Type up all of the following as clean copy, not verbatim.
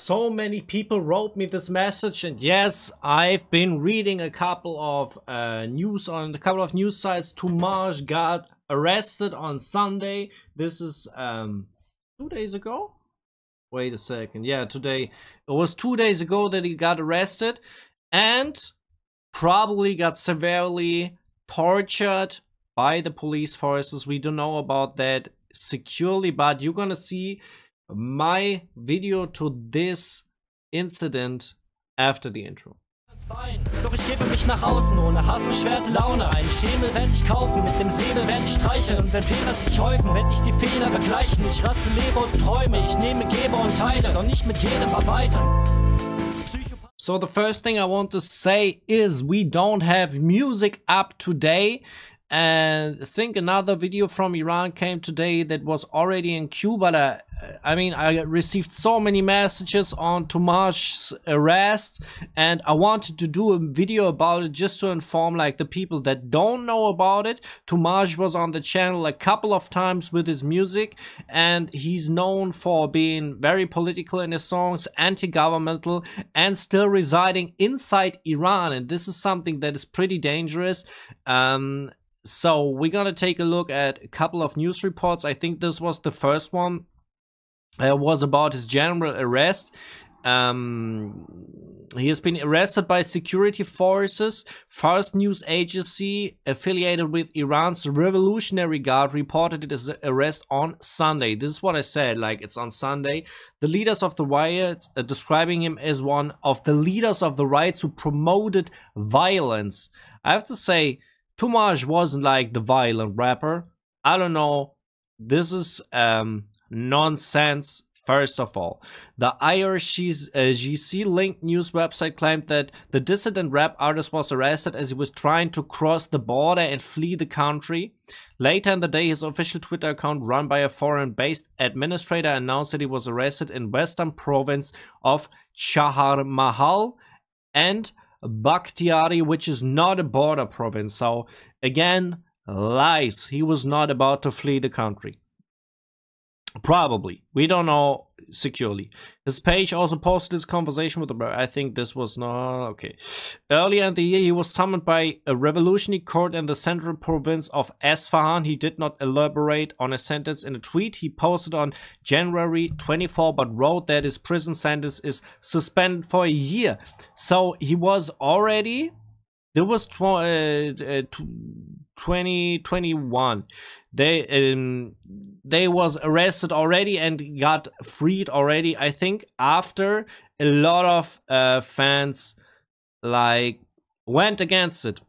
So many people wrote me this message, and yes, I've been reading a couple of news on a couple of news sites. Toomaj got arrested on Sunday. This is 2 days ago. Wait a second. Yeah, today. It was 2 days ago that he got arrested and probably got severely tortured by the police forces. We don't know about that securely, but you're gonna see my video to this incident after the intro. Doch ich gebe mich nach außen ohne hassbeschwerte Laune. Einen Schemel werd ich kaufen, mit dem Säbel werd ich streicheln. Und wenn Fehler sich häufen, werd ich die Fehler begleichen. Ich raste, lebe und träume, ich nehme, gebe und teile, doch nicht mit jedem erweitern. So the first thing I want to say is we don't have music up today. And I think another video from Iran came today that was already in queue, but I mean, I received so many messages on Toomaj's arrest, and I wanted to do a video about it just to inform like the people that don't know about it. Toomaj was on the channel a couple of times with his music, and he's known for being very political in his songs, anti-governmental, and still residing inside Iran, and this is something that is pretty dangerous. So we're gonna take a look at a couple of news reports. I think this was the first one. Was about his general arrest. He has been arrested by security forces. First news agency affiliated with Iran's Revolutionary Guard reported his arrest on Sunday. This is what I said, like it's on Sunday. The leaders of the riots describing him as one of the leaders of the riots who promoted violence. I have to say, Toomaj wasn't like the violent rapper. I don't know. This is nonsense. First of all, the IRGC linked news website claimed that the dissident rap artist was arrested as he was trying to cross the border and flee the country. Later in the day, his official Twitter account run by a foreign-based administrator announced that he was arrested in western province of Chahar Mahal and Bakhtiari, which is not a border province. So again, lies. He was not about to flee the country. Probably. We don't know securely. His page also posted his conversation with the... I think this was not... Okay. Earlier in the year, he was summoned by a revolutionary court in the central province of Esfahan. He did not elaborate on a sentence in a tweet he posted on January 24, but wrote that his prison sentence is suspended for a year. So he was already... There was 2021. They was arrested already and got freed already. I think after a lot of fans like went against it.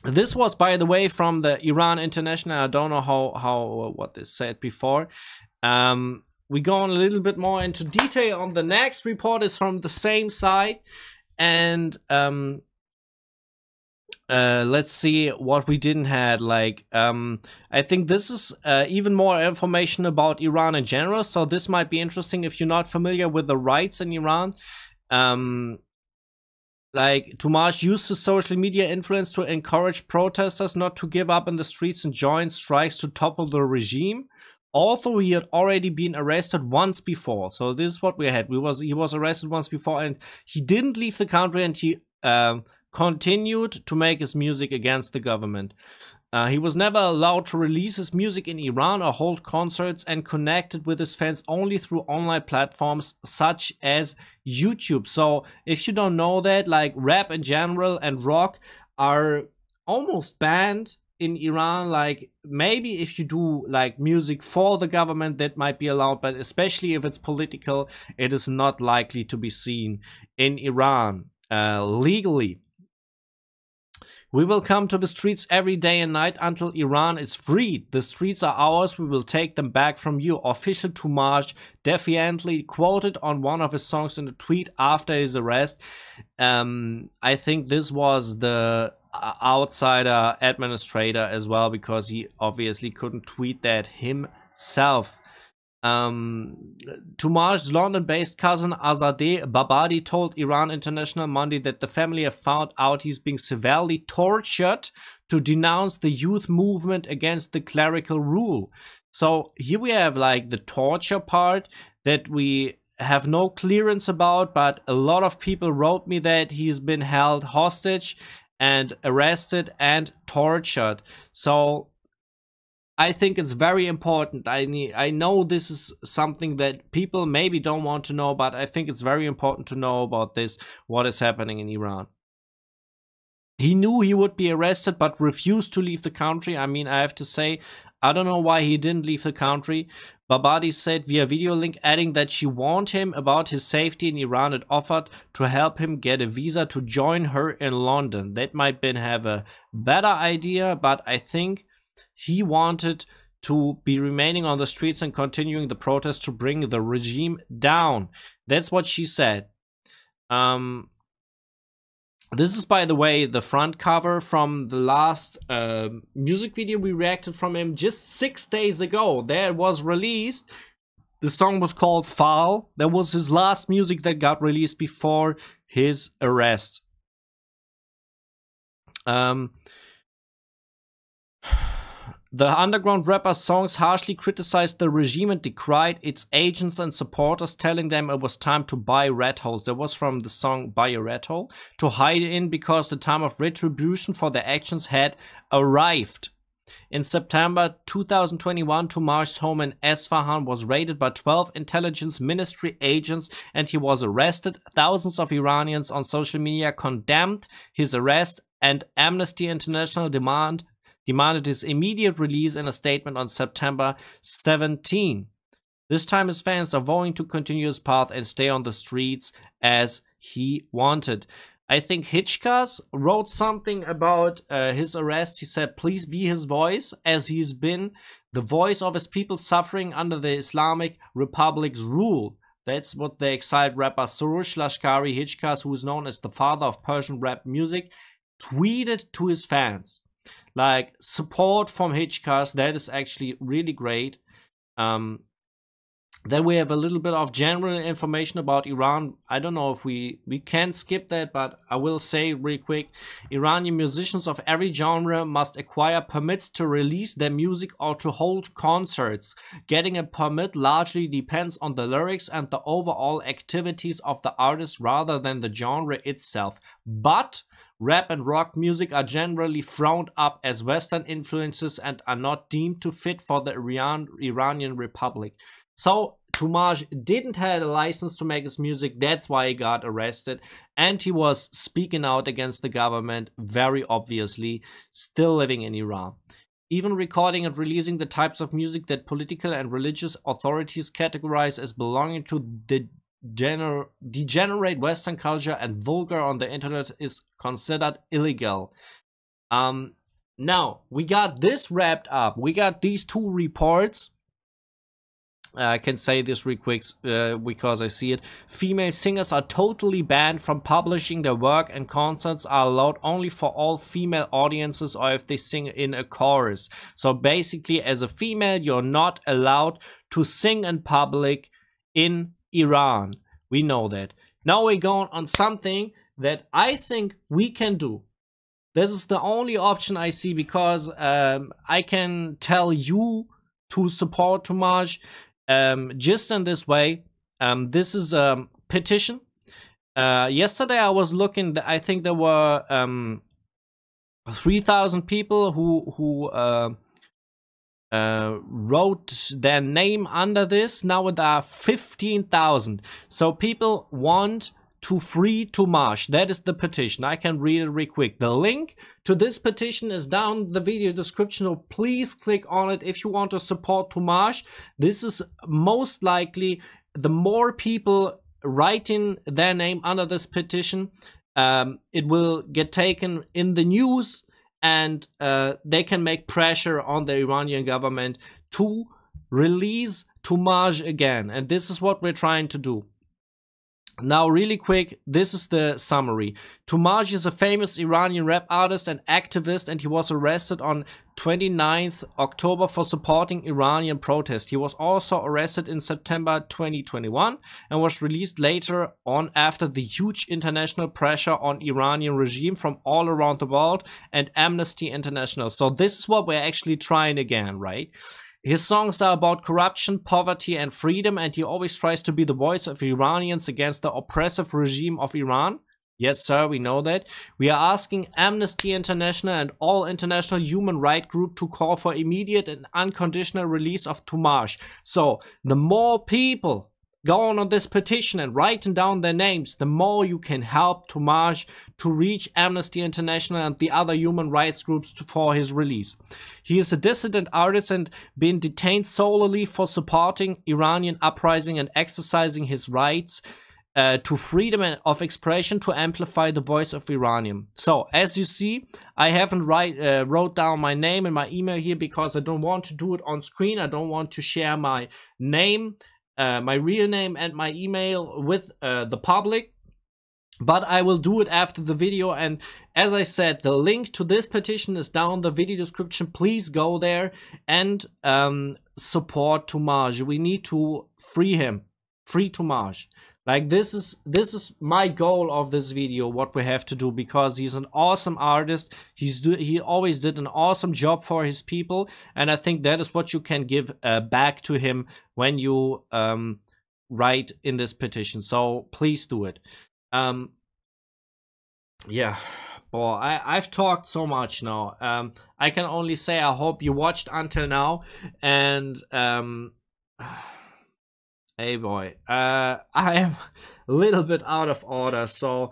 This was, by the way, from the Iran International. I don't know how what they said before. We go on a little bit more into detail on the next report. Is from the same side, and let's see what we didn't had. Like I think this is even more information about Iran in general, so this might be interesting if you're not familiar with the rights in Iran. Like Toomaj used his social media influence to encourage protesters not to give up in the streets and join strikes to topple the regime. Although he had already been arrested once before. So this is what we had. He was arrested once before, and he didn't leave the country, and he continued to make his music against the government. He was never allowed to release his music in Iran or hold concerts, and connected with his fans only through online platforms such as YouTube. So if you don't know that, like rap in general and rock are almost banned in Iran. Like maybe if you do like music for the government, that might be allowed, but especially if it's political, it is not likely to be seen in Iran legally. We will come to the streets every day and night until Iran is freed. The streets are ours. We will take them back from you. Official Toomaj defiantly quoted on one of his songs in a tweet after his arrest. I think this was the outsider administrator as well, because he obviously couldn't tweet that himself. Toomaj's London-based cousin Azadeh Babadi told Iran International Monday that the family have found out he's being severely tortured to denounce the youth movement against the clerical rule. So here we have like the torture part, that we have no clearance about, but a lot of people wrote me that he's been held hostage and arrested and tortured. So I think it's very important. I know this is something that people maybe don't want to know, but I think it's very important to know about this, what is happening in Iran. He knew he would be arrested, but refused to leave the country. I mean, I have to say, I don't know why he didn't leave the country. Babadi said via video link, adding that she warned him about his safety in Iran and offered to help him get a visa to join her in London. That might have a better idea, but I think he wanted to be remaining on the streets and continuing the protest to bring the regime down. That's what she said. This is, by the way, the front cover from the last music video we reacted from him just 6 days ago. There it was released. The song was called Foul. That was his last music that got released before his arrest. The underground rapper's songs harshly criticized the regime and decried its agents and supporters, telling them it was time to buy rat holes. That was from the song Buy a Rat Hole. To hide in because the time of retribution for their actions had arrived. In September 2021, Toomaj's home in Esfahan was raided by 12 intelligence ministry agents and he was arrested. Thousands of Iranians on social media condemned his arrest, and Amnesty International demanded his immediate release in a statement on September 17. This time his fans are vowing to continue his path and stay on the streets as he wanted. I think Hitchcast wrote something about his arrest. He said, please be his voice, as he's been the voice of his people suffering under the Islamic Republic's rule. That's what the exiled rapper Soroush Lashkari Hitchcast, who is known as the father of Persian rap music, tweeted to his fans. Like, support from Hitchcast, that is actually really great. Then we have a little bit of general information about Iran. I don't know if we can skip that, but I will say real quick. Iranian musicians of every genre must acquire permits to release their music or to hold concerts. Getting a permit largely depends on the lyrics and the overall activities of the artist rather than the genre itself. But rap and rock music are generally frowned up as Western influences and are not deemed to fit for the Iranian Republic. So Toomaj didn't have a license to make his music. That's why he got arrested. And he was speaking out against the government, very obviously, still living in Iran. Even recording and releasing the types of music that political and religious authorities categorize as belonging to the degenerate Western culture and vulgar on the internet is considered illegal. Now, we got this wrapped up. We got these two reports. I can say this real quick because I see it. Female singers are totally banned from publishing their work, and concerts are allowed only for all female audiences or if they sing in a chorus. So basically, as a female, you're not allowed to sing in public in Iran. We know that. Now we're going on something that I think we can do. This is the only option I see, because I can tell you to support Toomaj just in this way. This is a petition. Yesterday I was looking, I think there were 3,000 people who wrote their name under this. Now there are 15,000. So people want to free Toomaj. That is the petition. I can read it real quick. The link to this petition is down the video description, so please click on it if you want to support Toomaj. This is most likely, the more people writing their name under this petition, it will get taken in the news, and they can make pressure on the Iranian government to release Toomaj again. And this is what we're trying to do. Now, really quick, this is the summary. Toomaj is a famous Iranian rap artist and activist, and he was arrested on 29th October for supporting Iranian protest. He was also arrested in September 2021 and was released later on after the huge international pressure on Iranian regime from all around the world and Amnesty International. So this is what we're actually trying again, right? His songs are about corruption, poverty, and freedom, and he always tries to be the voice of Iranians against the oppressive regime of Iran. Yes, sir, we know that. We are asking Amnesty International and all international human rights groups to call for immediate and unconditional release of Toomaj. So, the more people go on this petition and writing down their names, the more you can help Toomaj to reach Amnesty International and the other human rights groups for his release. He is a dissident artist and been detained solely for supporting Iranian uprising and exercising his rights to freedom of expression to amplify the voice of Iranian. So, as you see, I haven't wrote down my name and my email here because I don't want to do it on screen. I don't want to share my name, my real name and my email with the public, but I will do it after the video. And as I said, the link to this petition is down in the video description. Please go there and support Toomaj. We need to free him, free Toomaj. Like, this is my goal of this video, what we have to do, because he's an awesome artist. He always did an awesome job for his people, and I think that is what you can give back to him when you write in this petition. So please do it. Yeah, well, I've talked so much now. I can only say I hope you watched until now, and hey boy, I am a little bit out of order, so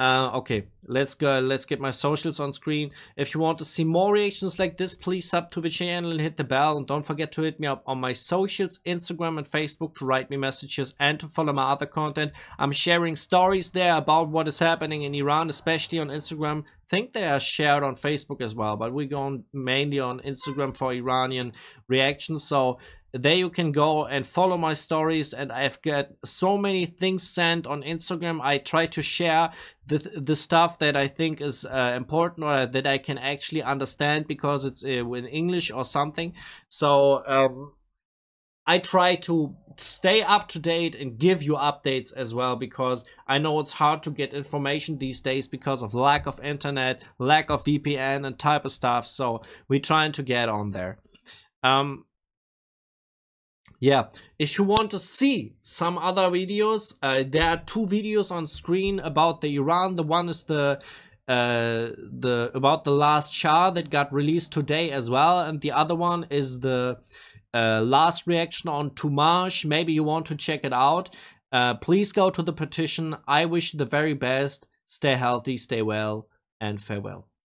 okay, let's go. Let's get my socials on screen. If you want to see more reactions like this, please sub to the channel and hit the bell, and don't forget to hit me up on my socials, Instagram and Facebook, to write me messages and to follow my other content. I'm sharing stories there about what is happening in Iran, especially on Instagram. I think they are shared on Facebook as well, but we're going mainly on Instagram for Iranian reactions. So there you can go and follow my stories, and I've got so many things sent on Instagram. I try to share the stuff that I think is important, or that I can actually understand because it's in English or something. So I try to stay up to date and give you updates as well, because I know it's hard to get information these days because of lack of internet, lack of VPN and type of stuff. So we're trying to get on there. Yeah, if you want to see some other videos, there are two videos on screen about the Iran. The one is the about the last Shah that got released today as well, and the other one is the last reaction on Toomaj. Maybe you want to check it out. Please go to the petition. I wish you the very best. Stay healthy, stay well, and farewell.